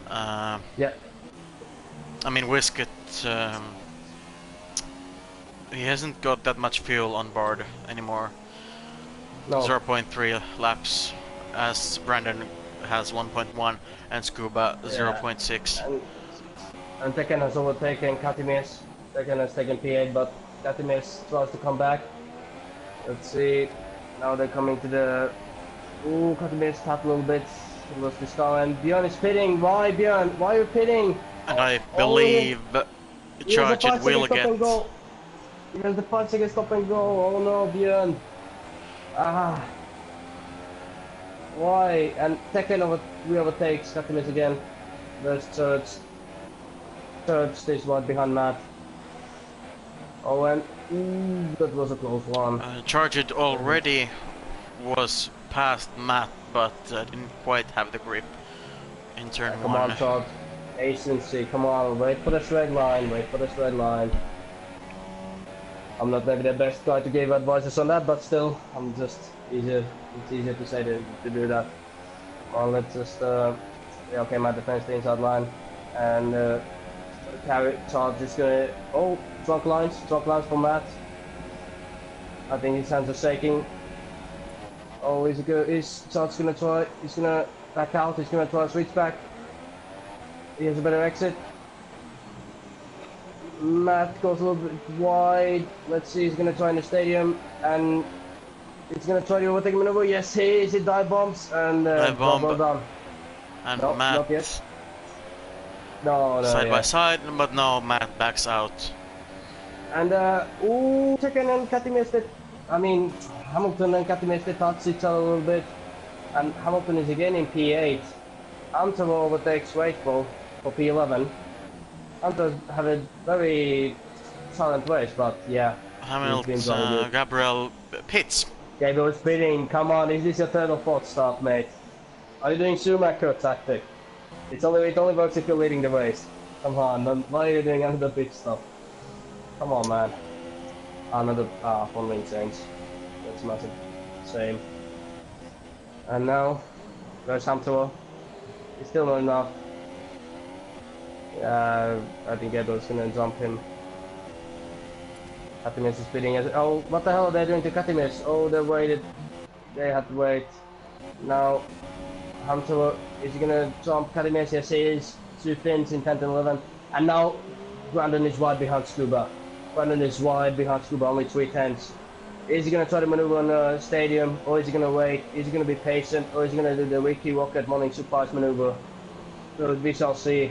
Yeah. I mean, Wisket, he hasn't got that much fuel on board anymore. No. 0.3 laps, as Brandon has 1.1 and Scuba 0.6. And Tekken has overtaken Katimirs. Tekken has taken P8, but Katimirs tries to come back. Let's see. Now they're coming to the. Ooh, Katimirs tapped a little bit. He lost his car, and Björn is pitting. Why, Björn? Why are you pitting? And I believe Charged will get. He has the 5 second stop and go. Oh no, Björn. Ah. Why? And Tekken overtakes Katimirs again. There's Church. Church stays right behind Matt. Oh, and that was a close one. Charged already was past Matt, but didn't quite have the grip in turn 1. Come on, Charge. Agency, come on, wait for this red line, I'm not maybe the best guy to give advices on that, but still, it's easier to say to do that. Well, let's just, okay, Matt defends the inside line, and Charge is gonna, trunk lines for Matt. I think his hands are shaking. Oh, is Charge gonna try, he's gonna back out, he's gonna try to switch back. He has a better exit. Matt goes a little bit wide. Let's see, he's gonna try in the stadium, and he's gonna try to overtake maneuver. Yes, he is. He dive bombs, and well done. And no, Matt not yet. No, side by side, but no, Matt backs out. And Tekken and Katimirs, Hamilton and Katimirs, they touch each other a little bit, and Hamilton is again in P8. Antero overtakes Rachel for P11. Antero had a very silent race, but yeah. Gabriel pits. Gabriel is pitting. Come on, is this your third or fourth start, mate? Are you doing Schumacher tactic? It only works if you're leading the race. Come on, why are you doing another pit stop? Come on, man. Another one lane change. That's massive. Same. And now, there's Hamtaro. It's still not enough. I think Edo's gonna jump him. Katimis is speeding as. Oh, what the hell are they doing to Katimis? Oh, they waited. They had to wait. Now, Hamtaro is gonna jump Katimis. Yes, he is. 2 fins in 10th and 11th. And now, Brandon is wide behind Scuba. Brandon is wide behind Scuba, only 3 tenths. Is he gonna try to maneuver on the stadium, or is he gonna wait? Is he gonna be patient, or is he gonna do the Ricky Rocket morning surprise maneuver? So we shall see.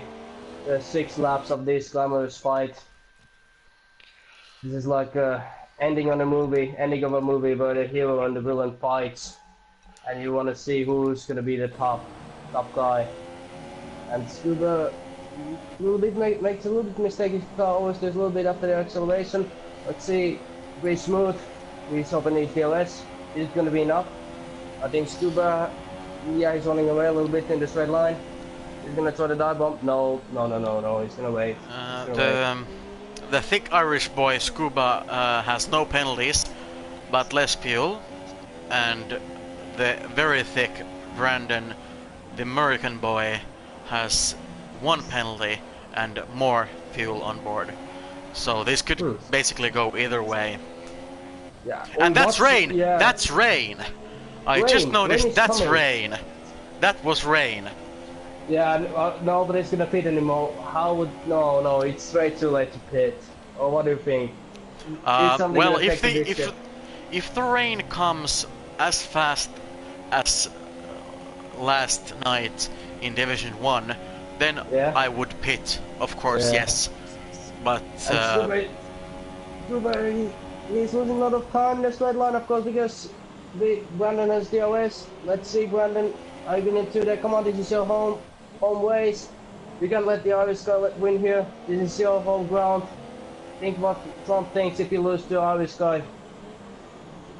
6 laps of this glamorous fight. This is like ending of a movie where the hero and the villain fights, and you want to see who's gonna be the top guy. And Scuba makes a little bit mistake. His car always does a little bit after the acceleration. Let's see, very smooth. He's hoping his DLS. Is it gonna be enough? I think Scuba, yeah, he's running away a little bit in the straight line. He's gonna try to dive bomb. No. He's gonna wait. The thick Irish boy Scuba has no penalties, but less fuel, and the very thick Brandon, the American boy, has 1 penalty and more fuel on board. So this could basically go either way. Yeah. And that's rain! Yeah. That's rain! I just noticed that's rain. That was rain. Yeah, nobody's gonna pit anymore. How would... No, it's way too late to pit. Or what do you think? Well, if the rain comes as fast as last night in Division 1, then I would pit, of course, yes. But... he's losing a lot of time in the straight line, of course, because Brandon has DOS. Let's see, Brandon, are you gonna do that? Come on, this is your home race. You can't let the Irish guy win here. This is your home ground. Think what Trump thinks if you lose to Irish guy.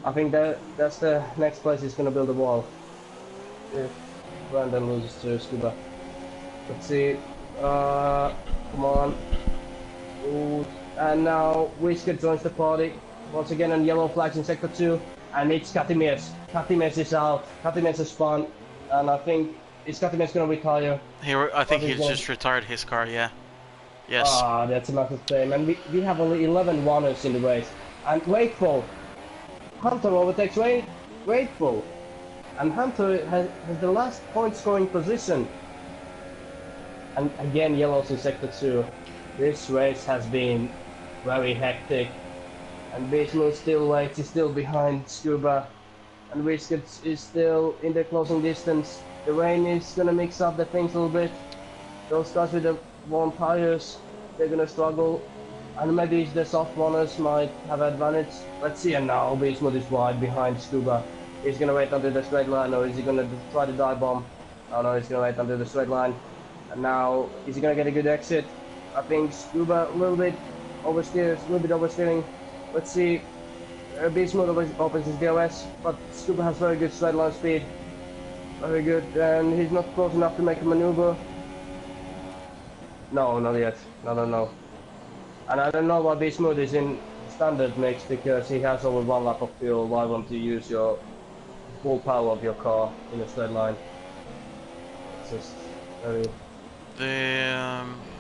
I think that's the next place he's gonna build a wall. If Brandon loses to Scuba. Let's see. Come on. Ooh. And now Whisker joins the party. Once again on yellow flags in sector 2. And it's Katimis. Katimis is out. Katimis is spun. And I think... Is Katimis gonna retire? I think he just retired his car, yeah. Yes. Ah, that's a massive shame. And we have only 11 runners in the race. And Grateful. Hunter overtakes Grateful. And Hunter has the last point scoring position. And again, yellows in sector 2. This race has been very hectic. And Bismuth still waits, he's still behind Scuba. And Whisker is still in the closing distance. The rain is gonna mix up the things a little bit. Those guys with the warm tires, they're gonna struggle. And maybe the soft runners might have advantage. Let's see, and now Bismuth is wide behind Scuba. He's gonna wait until the straight line, or is he gonna try to dive bomb? Oh no, he's gonna wait until the straight line. And now, is he gonna get a good exit? I think Scuba a little bit oversteering. Let's see. Bismuth opens his DOS, but Scuba has very good straight line speed. Very good, and he's not close enough to make a maneuver. No, not yet. No. And I don't know why Bismuth is in standard mix, because he has over 1 lap of fuel. Why won't you use your full power of your car in a straight line? It's just very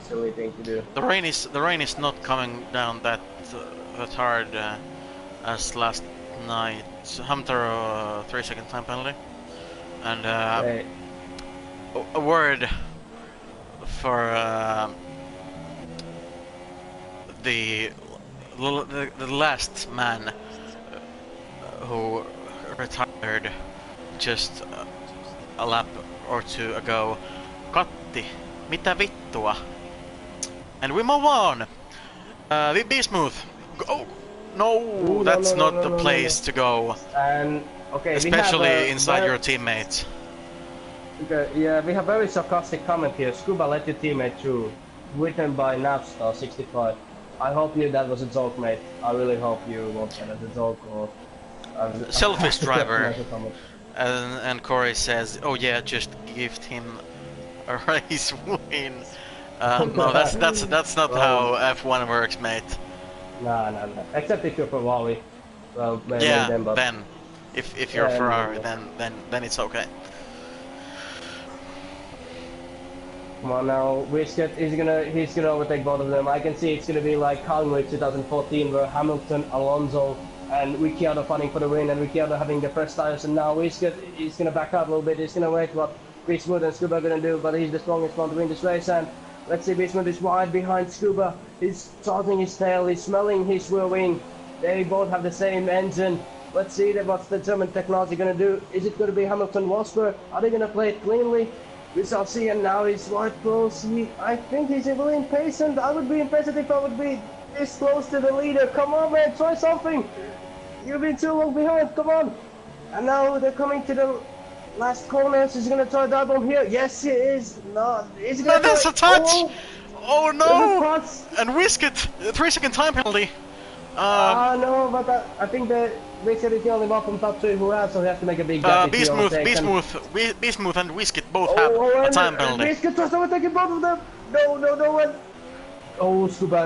silly thing to do. The rain is not coming down that hard as last night. Hunter 3-second time penalty. And a word for the last man who retired just a lap or 2 ago. Katti, mitä vittua? And we move on. Bismuth. Go. No, Ooh, that's no, not the place to go. And okay, especially inside your teammates. Okay, yeah, we have very sarcastic comment here. Scuba, let your teammate through. Written by Navstar65. I hope that was a joke, mate. I really hope you won't get as a joke or... Selfish driver. And Corey says, "Oh yeah, just gift him a race win." No, that's not Well, how F1 works, mate. nah. Except if you're Ferrari. Well, maybe Yeah, then, but then if you're Ferrari, then it's okay. come on now, Wisket he's gonna overtake both of them. I can see it's gonna be like Calgary 2014 where Hamilton, Alonso and Ricciardo fighting for the win and Ricciardo having the first tires, and now Wisket he's gonna back out a little bit, he's gonna wait what Bismuth and Scuba are gonna do, but he's the strongest one to win this race, and let's see, Bismuth is wide behind Scuba, he's charging his tail, he's smelling his rear wing, they both have the same engine. Let's see what's the German technology gonna do. Is it gonna be Hamilton Wasper? Are they gonna play it cleanly? We shall see, and now he's right close. I think he's really impatient. I would be impatient if I would be this close to the leader. Come on, man, try something. You've been too long behind. Come on. And now they're coming to the last corners. He's gonna try that bomb here. Yes, he is. No, he's gonna. No, that's a touch. Oh no! There's And Wisket, 3-second time penalty. no, but I think that Wisket is the only one from top 3 who has, so he has to make a big gap. Bismuth and Wisket both have a time penalty. Wisket tries to overtake both of them. No. Oh, Scuba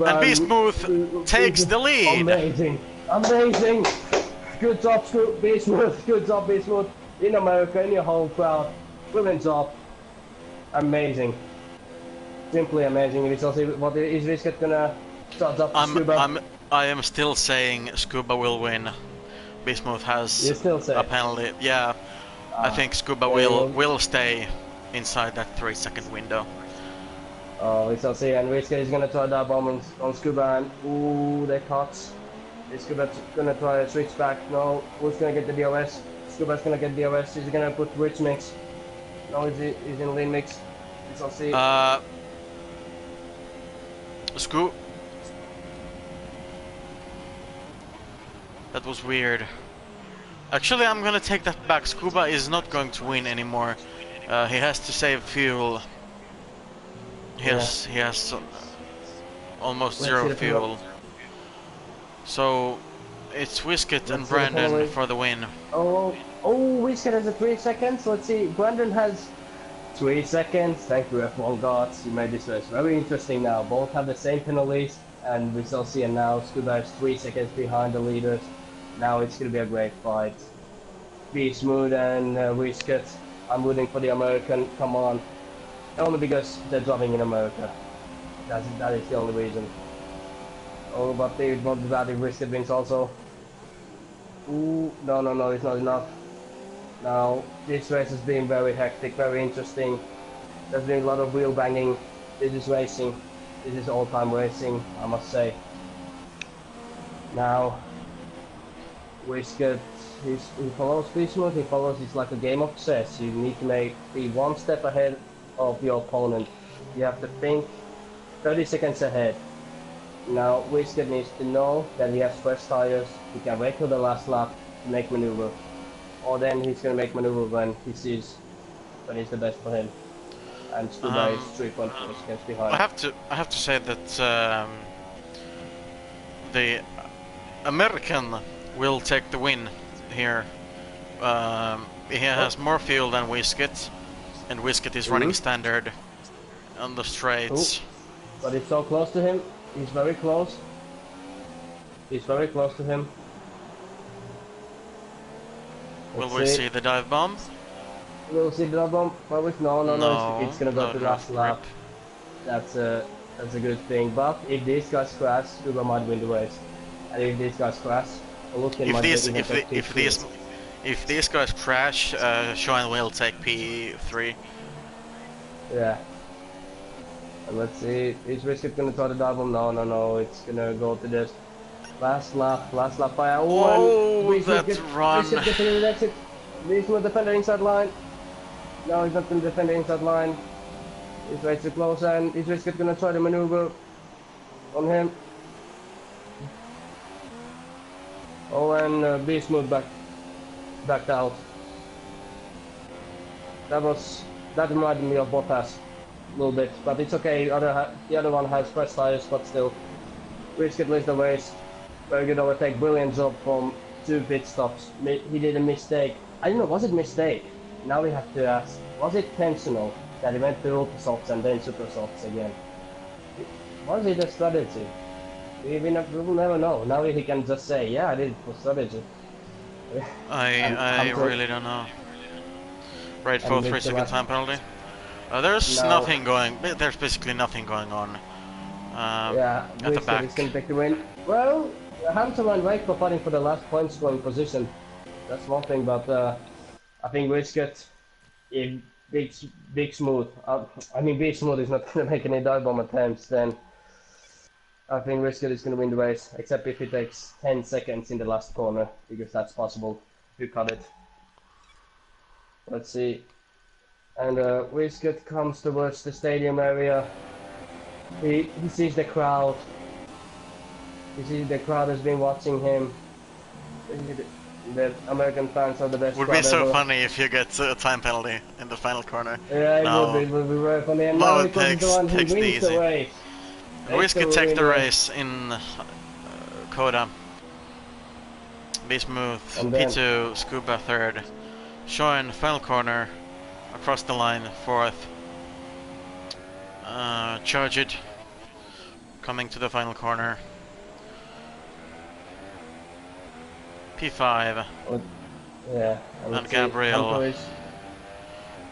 And Bismuth takes the lead. Amazing. Good job, Bismuth. Good job, Bismuth. In America, in your home crowd. Brilliant job. Amazing. Simply amazing. We shall see what is Wisket gonna start up Scuba. I am still saying Scuba will win. Bismuth has a penalty. Yeah, I think Scuba will stay inside that 3-second window. Oh, we shall see. And Wisket is gonna try that bomb on Scuba, and ooh, they caught. Is Scuba gonna try a switch back? No. Who's gonna get the DRS? Scuba's gonna get DRS. He's gonna put rich mix. No, he's in lean mix. We shall see. That was weird. Actually, I'm gonna take that back. Scuba is not going to win anymore. He has to save fuel. He has almost zero fuel. So it's Wisket and Brandon for the win. Oh, Wisket has a 3 seconds. Let's see. Brandon has 3 seconds. Thank you, F1 gods. You made this race very interesting now. Both have the same penalties, and we shall see. And now Scuba is 3 seconds behind the leaders. Now it's going to be a great fight. Be smooth and Wisket. I'm rooting for the American. Come on. Only because they're driving in America. That is the only reason. Oh, but they want the bad if Wisket wins also. Ooh, no, it's not enough. Now, this race has been very hectic, very interesting. There's been a lot of wheel banging. This is racing. This is all-time racing, I must say. Now, Wisket, he follows Bismuth, he follows, it's like a game of chess. You need to be one step ahead of your opponent. You have to think 30 seconds ahead. Now, Wisket needs to know that he has fresh tires, he can wait till the last lap to make maneuver. Or then he's going to make maneuver when he sees when it's the best for him. And Scuba is 3.4 seconds behind. I have to say that the American will take the win here. He has more fuel than Wisket, and Wisket is running standard on the straights. But it's so close to him. He's very close. He's very close to him. Will we see the dive bomb? We'll see the dive bomb. No. It's gonna go to the last lap. That's a good thing. But if these guys crash, Scuba might win the race. And if these guys crash, if these guys crash, Sean will take P3. Yeah. And let's see, is Wisket gonna try the dive bomb? No, it's gonna go to this last lap fire. That run! Wisket gets to the exit. He's not defender inside line. No, he's not gonna defend the inside line. He's way too close, and is Wisket gonna try the maneuver on him? Oh, and Bismuth backed out. That reminded me of Bottas a little bit, but it's okay. The other one has fresh tires, but still, Wisket wins the race. Very good overtake, brilliant job from 2 pit stops. He did a mistake I don't know, was it mistake? Now we have to ask, was it intentional that he went to ultra softs and then super softs again? Was it a strategy? We will never know. Now he can just say, yeah, I did it for strategy. And I Hunter, really don't know. Right for and with 3 the second last, time penalty. There's now, nothing going. There's basically nothing going on yeah, at the Wizkid is back. gonna take the win. Well, Hunter and Wake for fighting for the last point scoring position. That's one thing, but I think Wizkid, if Big Smooth, I mean Big Smooth is not gonna make any dive bomb attempts, then I think Wizkid is gonna win the race, except if it takes 10 seconds in the last corner, because that's possible to cut it. Let's see. And Wizkid comes towards the stadium area. He sees the crowd. He sees the crowd has been watching him. The American fans are the best Would be crowd so ever. funny if you get a time penalty in the final corner. Yeah, No, it would be very funny. And now no, because he's the one who takes the wins the easy. race. Takes Whiskey the take win the race. race in Coda. Be smooth. And then, P2 Scuba third. Showing final corner across the line fourth. Charge it. Coming to the final corner. P5 yeah. and Gabriel Is,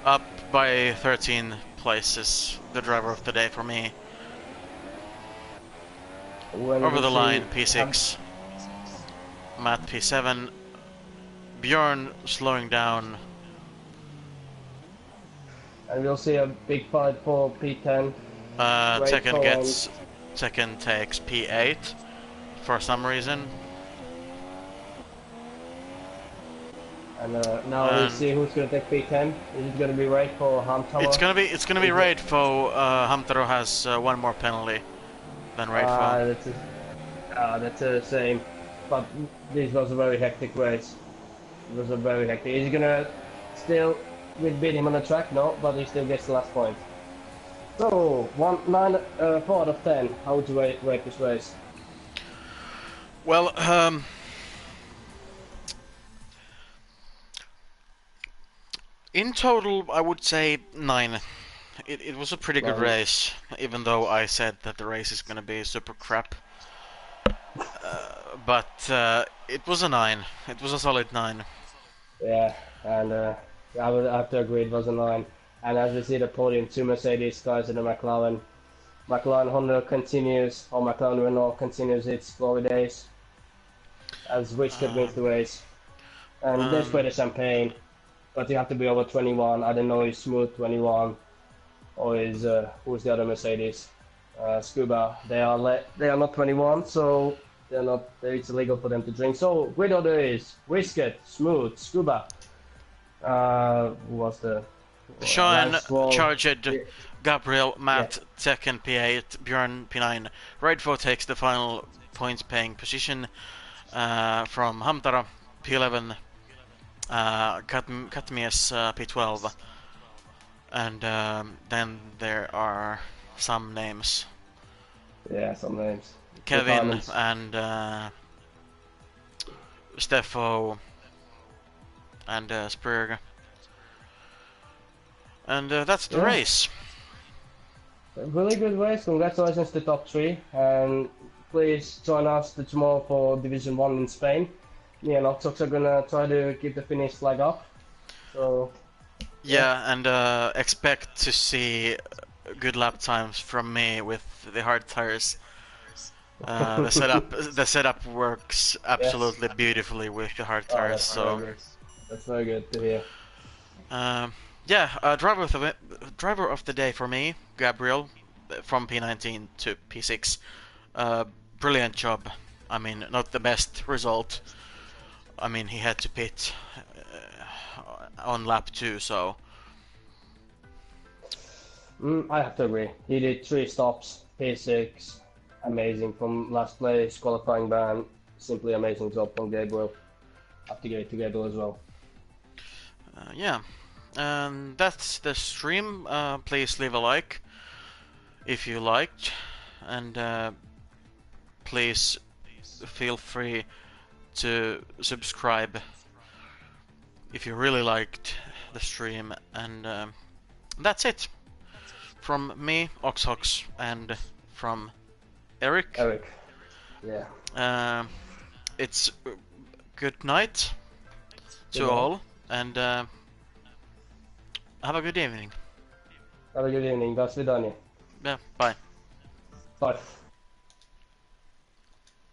up by 13 places. The driver of the day for me. Over the line, P6. Matt P7. Bjorn slowing down. And we'll see a big fight for P10. Second takes P8 for some reason. And now we see who's gonna take P10. Is it gonna be Raid for Hamtaro? It's gonna be Raidfo. Hamtaro has one more penalty than Raidfo. That's the same. But this was a very hectic race. It was a very hectic. Is he gonna still beat him on the track? No, but he still gets the last point. So 4 out of 10. How would you rate this race? Well, in total, I would say 9. It was a pretty good race, even though I said that the race is gonna be super crap. But it was a 9. It was a solid 9. Yeah, and I would have to agree it was a 9. And as we see the podium, 2 Mercedes cars and a McLaren. McLaren Honda continues, or McLaren Renault continues its glory days. As Wizkid wins the race. And there's where the champagne. But you have to be over 21. I don't know if Smooth 21 or is who's the other Mercedes? Scuba. They are not 21, so they're not. It's illegal for them to drink. So grid order is Wizkid, Smooth, Scuba. Who was the? Sean, Charged, Gabriel, Matt, second P8, Björn P9. Raidfo takes the final points paying position from Hamtaro, P11. Katmies P12, and then there are some names. Yeah, some names. Kevin and Steffo and Spurg. And that's the race. A really good race. Congratulations to top 3, and please join us tomorrow for Division 1 in Spain. Me and Oxox are gonna try to keep the Finnish flag up. So yeah, and expect to see good lap times from me with the hard tires. The setup works absolutely beautifully with the hard tires. That's very good to hear. Driver of the day for me, Gabriel, from P19 to P6. Brilliant job. I mean, not the best result. I mean, he had to pit on lap 2, so... I have to agree. He did 3 stops, P6, amazing from last place, qualifying ban, simply amazing job from Gabriel. Have to give it to Gabriel as well. Yeah, and that's the stream. Please leave a like if you liked, and please feel free to subscribe if you really liked the stream, and that's it from me, Oxhox, and from Eric. Eric. Yeah. It's good night Good to night. all, and have a good evening. Have a good evening. До свидания. Yeah, bye. Bye.